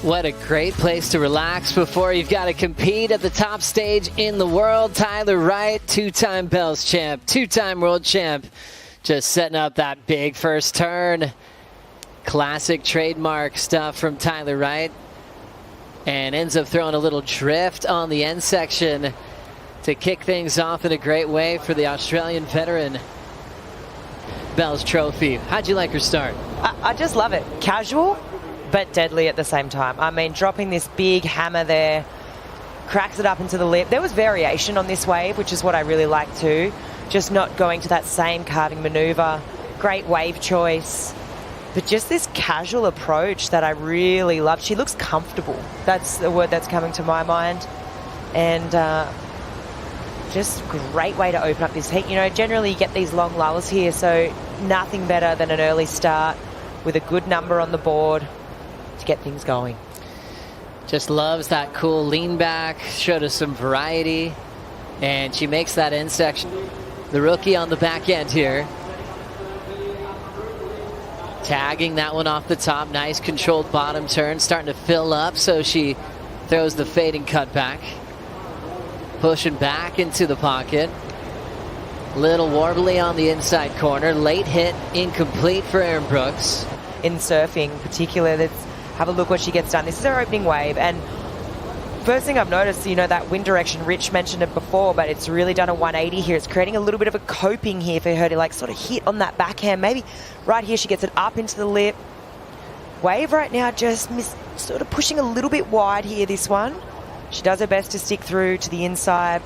What a great place to relax before you've got to compete at the top stage in the world. T.Wright, two-time Bells champ, two-time world champ, just setting up that big first turn. Classic trademark stuff from T.Wright. And ends up throwing a little drift on the end section to kick things off in a great way for the Australian veteran. Bells trophy. How'd you like her start? I just love it. Casual, but deadly at the same time. I mean, dropping this big hammer there, cracks it up into the lip. There was variation on this wave, which is what I really like too. Just not going to that same carving maneuver. Great wave choice. But just this casual approach that I really love. She looks comfortable. That's the word that's coming to my mind. And just great way to open up this heat. You know, generally you get these long lulls here, so nothing better than an early start with a good number on the board to get things going. Just loves that cool lean back, showed us some variety, and she makes that end section. The rookie on the back end here. Tagging that one off the top. Nice controlled bottom turn, starting to fill up, so she throws the fading cutback. Pushing back into the pocket. Little warbly on the inside corner. Late hit, incomplete for E.Brooks. In surfing, particularly, let's have a look what she gets done. This is her opening wave, and first thing I've noticed, you know, that wind direction, Rich mentioned it before, but it's really done a 180 here. It's creating a little bit of a coping here for her to like sort of hit on that backhand. Maybe right here she gets it up into the lip. Wave right now just sort of pushing a little bit wide here, this one. She does her best to stick through to the inside.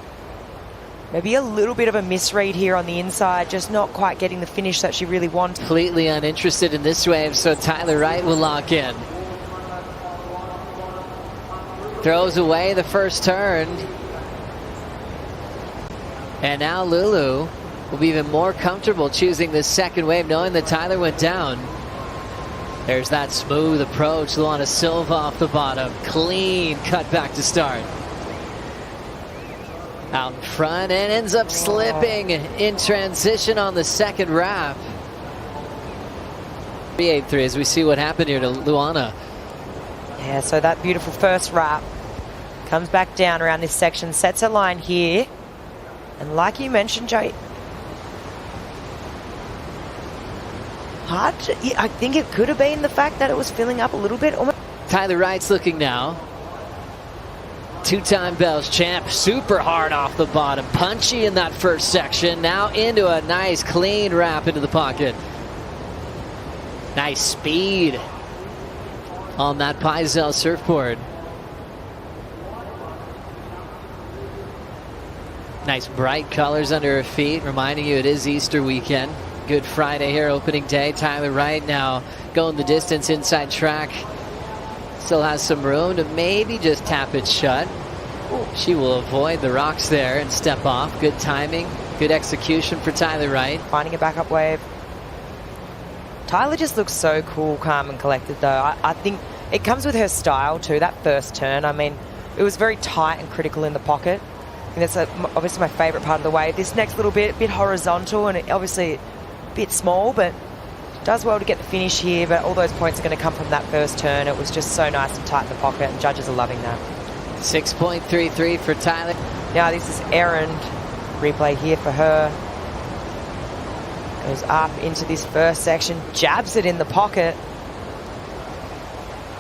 Maybe a little bit of a misread here on the inside, just not quite getting the finish that she really wanted. Completely uninterested in this wave, so T.Wright will lock in. Throws away the first turn. And now Lulu will be even more comfortable choosing this second wave, knowing that Tyler went down. There's that smooth approach. Luana Silva off the bottom. Clean cut back to start. Out in front and ends up slipping in transition on the second wrap. 3-8-3 as we see what happened here to Luana. Yeah, so that beautiful first wrap comes back down around this section, sets a line here. And like you mentioned, Joey, I think it could have been the fact that it was filling up a little bit. T.Wright's looking now. Two-time Bells champ, super hard off the bottom. Punchy in that first section. Now into a nice clean wrap into the pocket. Nice speed on that Paizel surfboard. Nice bright colors under her feet, reminding you it is Easter weekend. Good Friday here, opening day. T.Wright now going the distance inside track. Still has some room to maybe just tap it shut. She will avoid the rocks there and step off. Good timing, good execution for T.Wright. Finding a backup wave. Tyler just looks so cool, calm and collected though. I think it comes with her style too, that first turn. I mean, it was very tight and critical in the pocket. I think that's obviously my favorite part of the wave. This next little bit horizontal and obviously a bit small, but does well to get the finish here. But all those points are going to come from that first turn. It was just so nice and tight in the pocket, and judges are loving that. 6.33 for Tyler. Now this is Erin. Replay here for her. Goes up into this first section, jabs it in the pocket.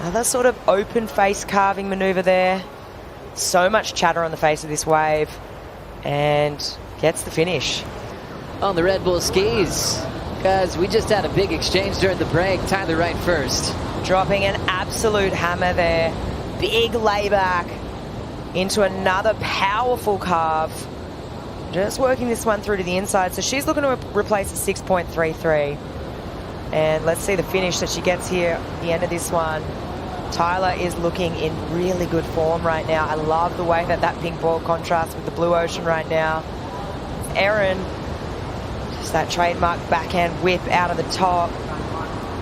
Another sort of open face carving maneuver there. So much chatter on the face of this wave, and gets the finish. On the Red Bull skis, because we just had a big exchange during the break. T.Wright first. Dropping an absolute hammer there. Big layback into another powerful carve. Just working this one through to the inside. So she's looking to replace the 6.33. And let's see the finish that she gets here at the end of this one. Tyler is looking in really good form right now. I love the way that pink ball contrasts with the blue ocean right now. Erin, just that trademark backhand whip out of the top.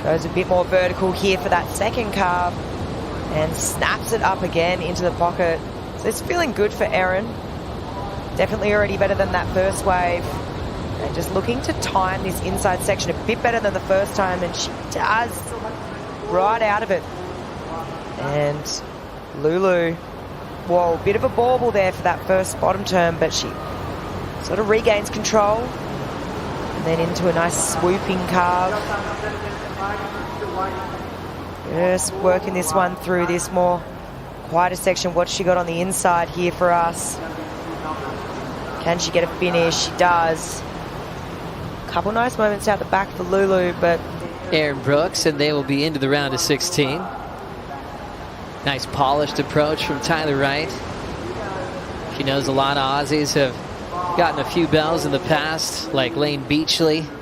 Goes a bit more vertical here for that second carve. And snaps it up again into the pocket. So it's feeling good for Erin. Definitely already better than that first wave. And just looking to time this inside section a bit better than the first time. And she does right out of it. And Lulu, whoa, bit of a bauble there for that first bottom turn, but she sort of regains control. And then into a nice swooping carve. Just working this one through this more quieter section. What's she got on the inside here for us? Can she get a finish? She does. Couple nice moments out the back for Lulu, but E.Brooks, and they will be into the round of 16. Nice polished approach from T.Wright. She knows a lot of Aussies have gotten a few bells in the past, like Lane Beachley.